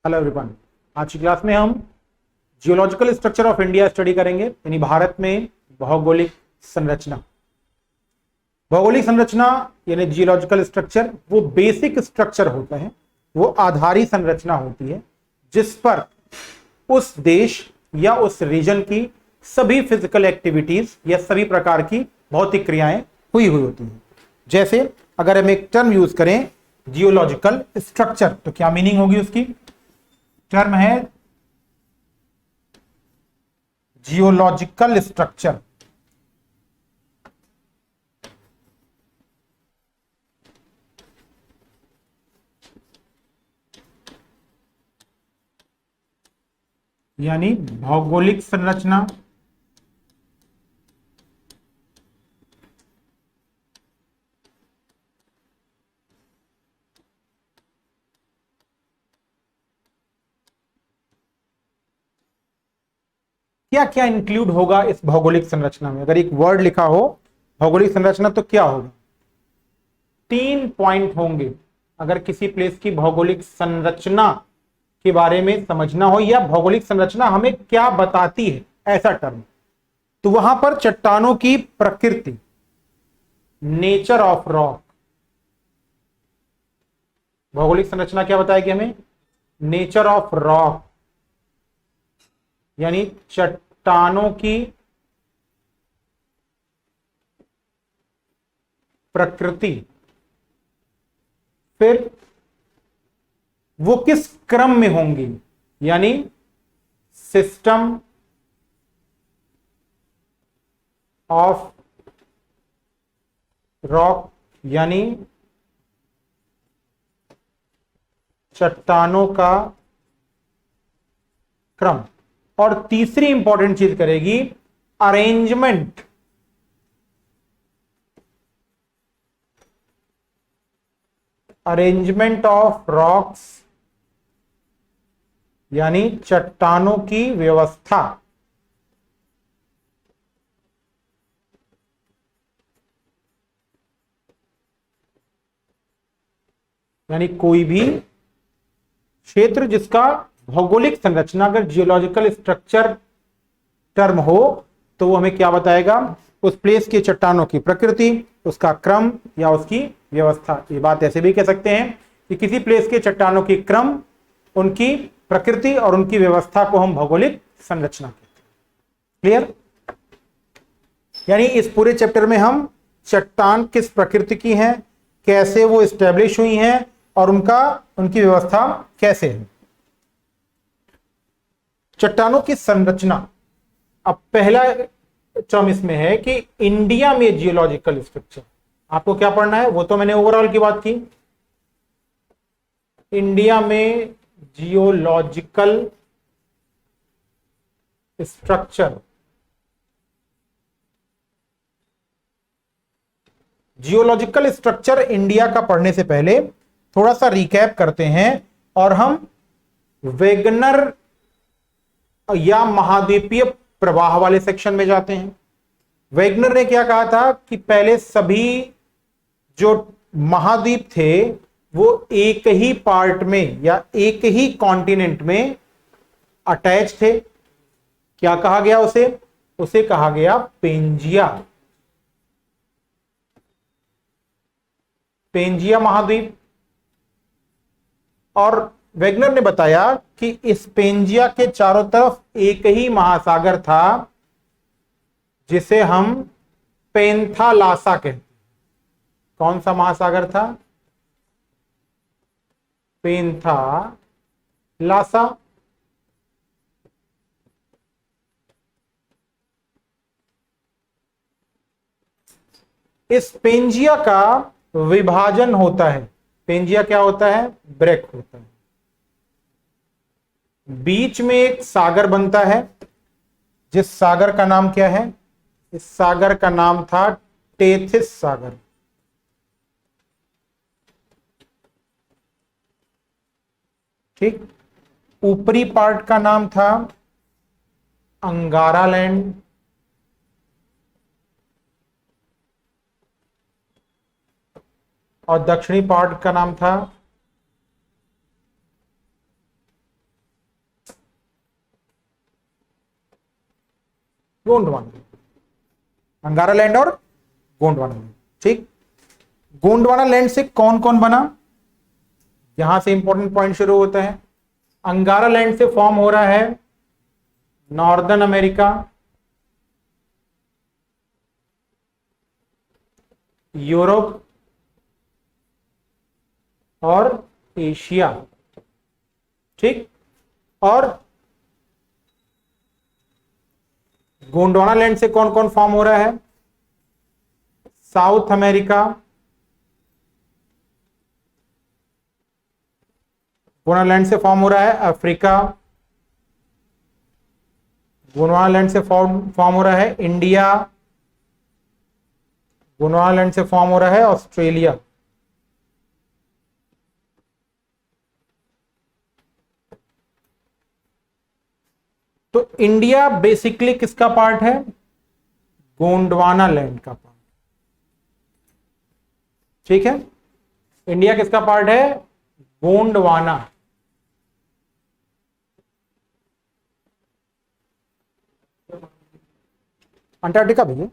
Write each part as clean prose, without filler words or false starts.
Hello everyone. आज की class में हम geological structure of India study करेंगे, यानी भारत में भौगोलिक संरचना। भौगोलिक संरचना यानी जियोलॉजिकल स्ट्रक्चर वो बेसिक स्ट्रक्चर होता है, वो आधारी संरचना होती है जिस पर उस देश या उस रीजन की सभी फिजिकल एक्टिविटीज या सभी प्रकार की भौतिक क्रियाएं हुई होती हैं। जैसे अगर हम एक टर्म यूज करें जियोलॉजिकल स्ट्रक्चर, तो क्या मीनिंग होगी उसकी? टर्म है जियोलॉजिकल स्ट्रक्चर। यानी भौगोलिक संरचना क्या क्या इंक्लूड होगा इस भौगोलिक संरचना में? अगर एक वर्ड लिखा हो भौगोलिक संरचना तो क्या होगा? 3 पॉइंट होंगे। अगर किसी प्लेस की भौगोलिक संरचना के बारे में समझना हो या भौगोलिक संरचना हमें क्या बताती है ऐसा टर्म, तो वहां पर चट्टानों की प्रकृति, नेचर ऑफ रॉक। भौगोलिक संरचना क्या बताएगी हमें? नेचर ऑफ रॉक, यानी चट्टानों की प्रकृति। फिर वो किस क्रम में होंगी, यानी सिस्टम ऑफ रॉक, यानी चट्टानों का क्रम। और तीसरी इंपॉर्टेंट चीज करेगी अरेंजमेंट, अरेंजमेंट ऑफ रॉक्स, यानी चट्टानों की व्यवस्था। यानी कोई भी क्षेत्र जिसका भौगोलिक संरचना अगर जियोलॉजिकल स्ट्रक्चर टर्म हो तो वो हमें क्या बताएगा? उस प्लेस की चट्टानों की प्रकृति, उसका क्रम या उसकी व्यवस्था। ये बात ऐसे भी कह सकते हैं कि किसी प्लेस के चट्टानों की क्रम, उनकी प्रकृति और उनकी व्यवस्था को हम भौगोलिक संरचना कहते हैं। क्लियर? यानी इस पूरे चैप्टर में हम चट्टान किस प्रकृति की हैं, कैसे वो स्टैब्लिश हुई हैं और उनकी व्यवस्था कैसे है। चट्टानों की संरचना। अब पहला टर्म इसमें है कि इंडिया में जियोलॉजिकल स्ट्रक्चर। आपको क्या पढ़ना है वो तो मैंने ओवरऑल की बात की। इंडिया में geological structure. Geological structure India का पढ़ने से पहले थोड़ा सा रिकैप करते हैं और हम वेगनर या महाद्वीपीय प्रवाह वाले सेक्शन में जाते हैं। वेगनर ने क्या कहा था कि पहले सभी जो महाद्वीप थे वो एक ही पार्ट में या एक ही कॉन्टिनेंट में अटैच थे। क्या कहा गया उसे? उसे कहा गया पेंजिया, पेंजिया महाद्वीप। और वेगनर ने बताया कि इस पेंजिया के चारों तरफ एक ही महासागर था जिसे हम पेंथालासा कहते हैं। कौन सा महासागर था? पेंथालासा। इस पेंजिया का विभाजन होता है। पेंजिया क्या होता है? ब्रेक होता है। बीच में एक सागर बनता है जिस सागर का नाम क्या है? इस सागर का नाम था टेथिस सागर। ठीक। ऊपरी पार्ट का नाम था अंगारा लैंड और दक्षिणी पार्ट का नाम था गोंडवाना, अंगारा लैंड और गोंडवाना लैंड। ठीक, गोंडवाना लैंड से कौन कौन बना, यहां से इंपॉर्टेंट पॉइंट शुरू होता है। अंगारा लैंड से फॉर्म हो रहा है नॉर्दर्न अमेरिका, यूरोप और एशिया। ठीक, और गोंडवाना लैंड से कौन कौन फॉर्म हो रहा है, साउथ अमेरिका, गोंडवाना लैंड से फॉर्म हो रहा है अफ्रीका, गोंडवाना लैंड से फॉर्म हो रहा है इंडिया, गोंडवाना लैंड से फॉर्म हो रहा है ऑस्ट्रेलिया। तो इंडिया बेसिकली किसका पार्ट है, गोंडवाना लैंड का पार्ट। ठीक है, इंडिया किसका पार्ट है, गोंडवाना। अंटार्कटिका भैया,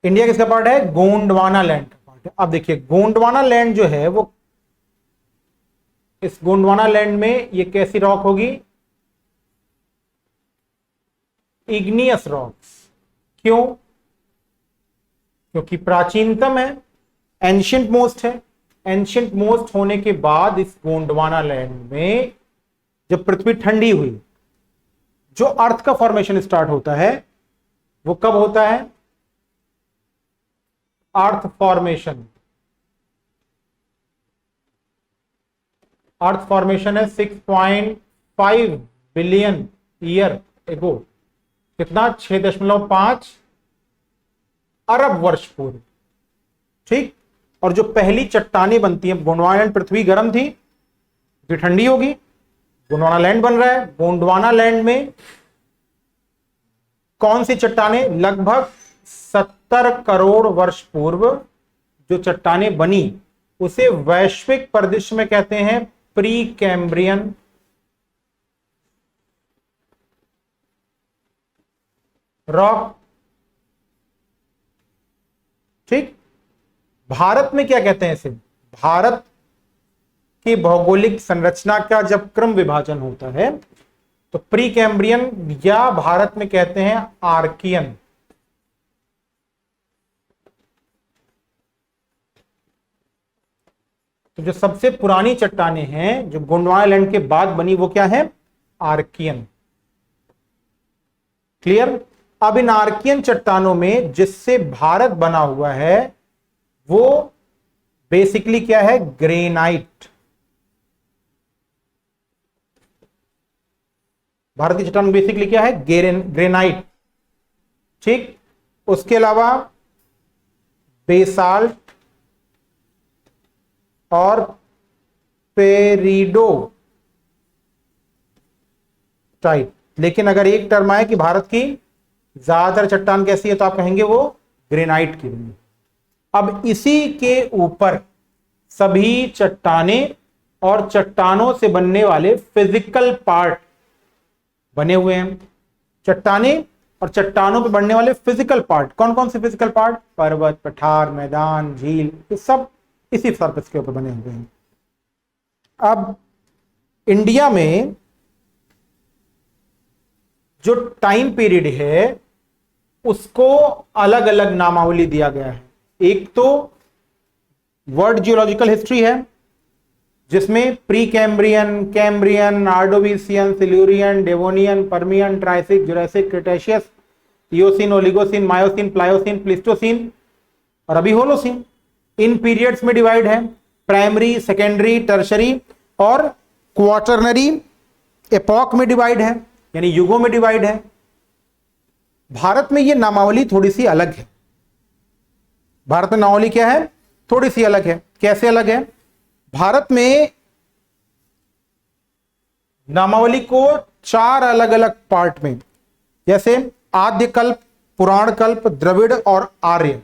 इंडिया किसका पार्ट है, गोंडवाना लैंड का पार्ट है। अब देखिए गोंडवाना लैंड जो है वो, इस गोंडवाना लैंड में ये कैसी रॉक होगी, इग्नियस रॉक्स। क्यों, क्योंकि प्राचीनतम है, एंशियंट मोस्ट है। एंशियंट मोस्ट होने के बाद इस गोंडवाना लैंड में जब पृथ्वी ठंडी हुई, जो अर्थ का फॉर्मेशन स्टार्ट होता है वो कब होता है, अर्थ फॉर्मेशन। अर्थ फॉर्मेशन है 6.5 बिलियन ईयर एगो, कितना, 6.5 अरब वर्ष पूर्व। ठीक, और जो पहली चट्टानें बनती हैं, गोंडवाना लैंड, पृथ्वी गर्म थी, फिर ठंडी होगी, गोंडवाना लैंड बन रहा है। गोंडवाना लैंड में कौन सी चट्टानें, लगभग 70 करोड़ वर्ष पूर्व जो चट्टानें बनी उसे वैश्विक परिदृश्य में कहते हैं प्री कैम्ब्रियन रॉक। ठीक, भारत में क्या कहते हैं इसे, भारत की भौगोलिक संरचना का जब क्रम विभाजन होता है तो प्री कैम्ब्रियन, या भारत में कहते हैं आर्कियन। तो जो सबसे पुरानी चट्टानें हैं जो गोंडवाना लैंड के बाद बनी वो क्या है, आर्कियन। क्लियर। अब इन आर्कियन चट्टानों में जिससे भारत बना हुआ है वो बेसिकली क्या है, ग्रेनाइट। भारत की चट्टान बेसिकली क्या है, ग्रेनाइट। ठीक, उसके अलावा बेसाल्ट और पेरिडो टाइप। लेकिन अगर एक टर्म आए कि भारत की ज्यादातर चट्टान कैसी है तो आप कहेंगे वो ग्रेनाइट की बनी। अब इसी के ऊपर सभी चट्टानें और चट्टानों से बनने वाले फिजिकल पार्ट बने हुए हैं। चट्टानें और चट्टानों पे बनने वाले फिजिकल पार्ट, कौन कौन से फिजिकल पार्ट, पर्वत, पठार, मैदान, झील, ये सब इसी सरफेस के ऊपर बने हुए हैं। अब इंडिया में जो टाइम पीरियड है उसको अलग अलग नामावली दिया गया है। एक तो वर्ल्ड जियोलॉजिकल हिस्ट्री है जिसमें pre Cambrian, Cambrian, Ordovician, Silurian, Devonian, Permian, Triassic, Jurassic, Cretaceous, Eocene, Oligocene, Miocene, Pliocene, Pleistocene और अभी होलोसिन, इन पीरियड्स में डिवाइड है। प्राइमरी, सेकेंडरी, टर्शरी और क्वार्टरनरी एपॉक में डिवाइड है, यानी युगों में डिवाइड है। भारत में यह नामावली थोड़ी सी अलग है। भारत में नामावली क्या है, थोड़ी सी अलग है। कैसे अलग है, भारत में नामावली को 4 अलग अलग पार्ट में, जैसे आद्य कल्प, पुराण कल्प, द्रविड़ और आर्य,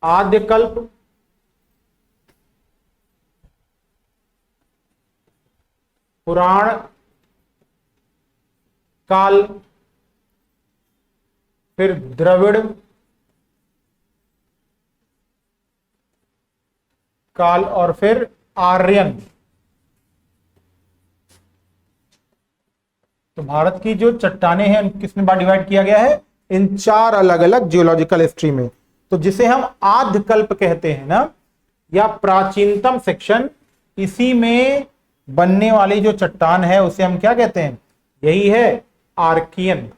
आद्यकल्प, पुराण काल, फिर द्रविड़ काल और फिर आर्यन। तो भारत की जो चट्टानें हैं किसमें डिवाइड किया गया है, इन 4 अलग अलग जियोलॉजिकल हिस्ट्री में। तो जिसे हम आद्यकल्प कहते हैं ना, या प्राचीनतम सेक्शन, इसी में बनने वाली जो चट्टान है उसे हम क्या कहते हैं, यही है आर्कियन।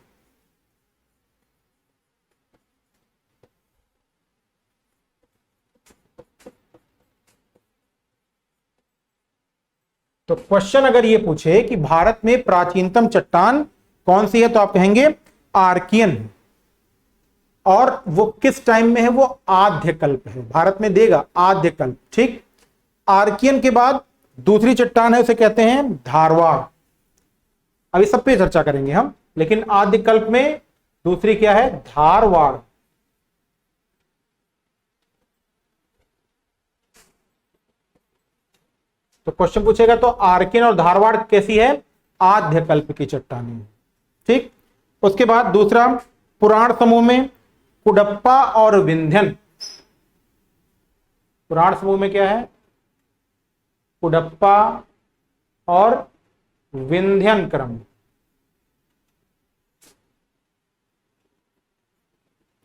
तो क्वेश्चन अगर ये पूछे कि भारत में प्राचीनतम चट्टान कौन सी है, तो आप कहेंगे आर्कियन। और वो किस टाइम में है, वो आद्यकल्प है, भारत में देगा आद्यकल्प। ठीक, आर्कियन के बाद दूसरी चट्टान है, उसे कहते हैं धारवाड़। अभी सब पे चर्चा करेंगे हम, लेकिन आद्यकल्प में दूसरी क्या है, धारवाड़। तो क्वेश्चन पूछेगा तो आर्कियन और धारवाड़ कैसी है, आद्यकल्प की चट्टानें। ठीक, उसके बाद दूसरा पुराण समूह में कुडप्पा और विंध्यन। पुराण समूह में क्या है, कुडप्पा और विंध्यन क्रम।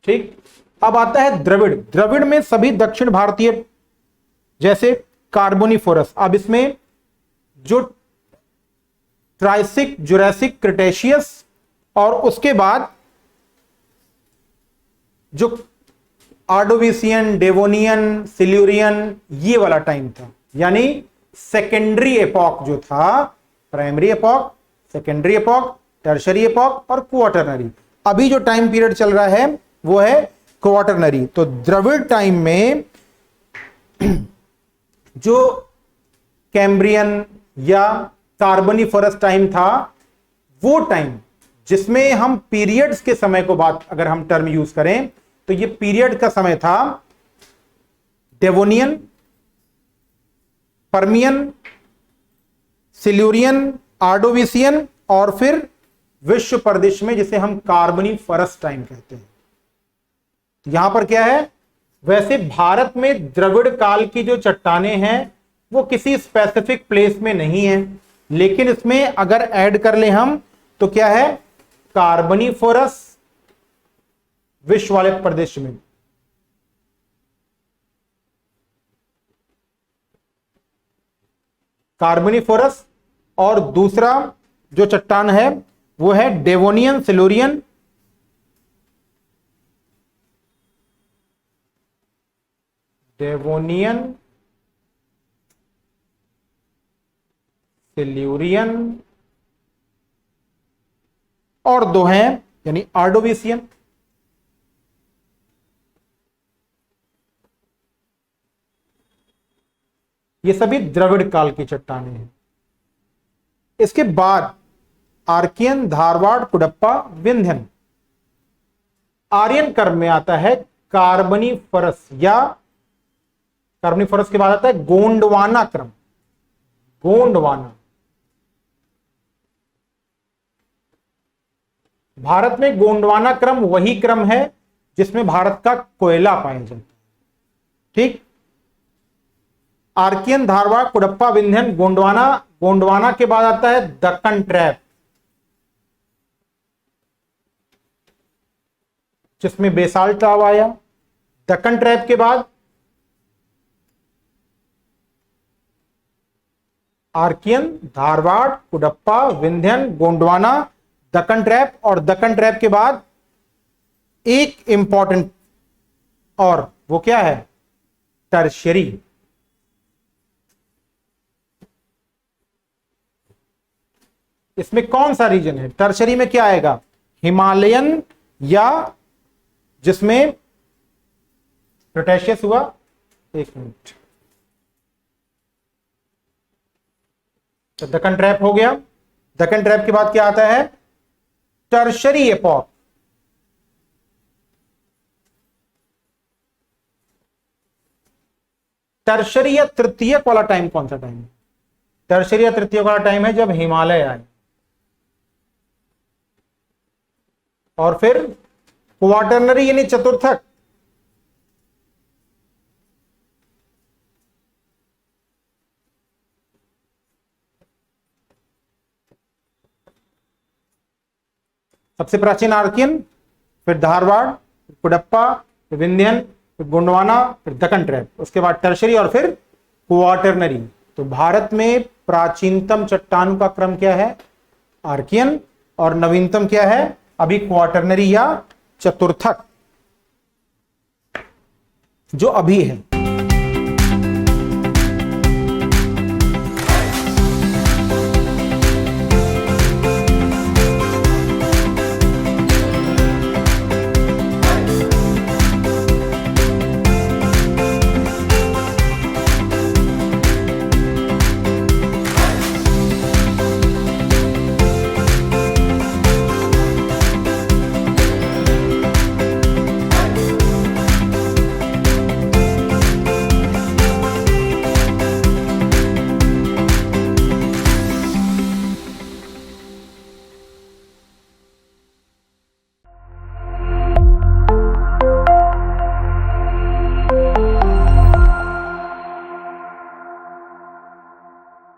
ठीक, अब आता है द्रविड़। द्रविड़ में सभी दक्षिण भारतीय जैसे कार्बोनिफोरस। अब इसमें जो ट्राइसिक, जुरासिक, क्रिटेशियस और उसके बाद जो आर्डोविसियन, डेवोनियन, सिल्यूरियन, ये वाला टाइम था, यानी सेकेंडरी एपॉक जो था, primary epoch, secondary epoch, tertiary epoch और क्वार्टरनरी। अभी जो टाइम पीरियड चल रहा है वो है क्वार्टरनरी। तो द्रविड़ टाइम में जो कैम्ब्रियन या कार्बोनिफरस टाइम था, वो टाइम जिसमें हम पीरियड्स के समय को बात अगर हम टर्म यूज करें तो ये पीरियड का समय था डेवोनियन, पर्मियन, सिल्यूरियन, आर्डोविसियन और फिर विश्व प्रदेश में जिसे हम कार्बोनिफरस टाइम कहते हैं। यहां पर क्या है, वैसे भारत में द्रविड़ काल की जो चट्टानें हैं वो किसी स्पेसिफिक प्लेस में नहीं है, लेकिन इसमें अगर ऐड कर ले हम तो क्या है, कार्बोनिफरस विश्व वाले प्रदेश में। कार्बोनिफरस, और दूसरा जो चट्टान है वो है डेवोनियन, सिल्यूरियन, डेवोनियन, सिल्यूरियन और दो हैं यानी आर्डोविसियन। ये सभी द्रविड़ काल की चट्टानें हैं। इसके बाद आर्कियन, धारवाड़, कुडप्पा, विंध्यन। आर्यन क्रम में आता है कार्बोनिफरस, या कार्बोनिफरस के बाद आता है गोंडवाना क्रम। गोंडवाना, भारत में गोंडवाना क्रम वही क्रम है जिसमें भारत का कोयला पाया जाता है। ठीक, आर्कियन, धारवाड़, कुडप्पा, विंध्यन, गोंडवाना। गोंडवाना के बाद आता है दक्कन ट्रैप, जिसमें बेसाल्ट लावा आया। दक्कन ट्रैप के बाद आर्कियन, धारवाड़, कुडप्पा, विंध्यन, गोंडवाना, दक्कन ट्रैप, और दक्कन ट्रैप के बाद एक इंपॉर्टेंट, और वो क्या है, टर्शियरी। इसमें कौन सा रीजन है, टर्शियरी में क्या आएगा, हिमालयन, या जिसमें क्रिटेशियस हुआ। एक मिनट, तो दक्कन ट्रैप हो गया। दक्कन ट्रैप के बाद क्या आता है, टर्शरी एपॉक। टर्शरी या तृतीयक वाला टाइम कौन सा टाइम है? टर्शरी या तृतीयक वाला टाइम है जब हिमालय आए। और फिर क्वाटरनरी यानी चतुर्थक, सबसे प्राचीन आर्कियन, फिर धारवाड़, फिर कुडप्पा, फिर विंध्यन, फिर गोंडवाना, फिर दक्कन ट्रैप, उसके बाद टर्शरी और फिर क्वाटरनरी। तो भारत में प्राचीनतम चट्टानों का क्रम क्या है? आर्कियन। और नवीनतम क्या है? अभी क्वाटरनरी या चतुर्थक जो अभी है।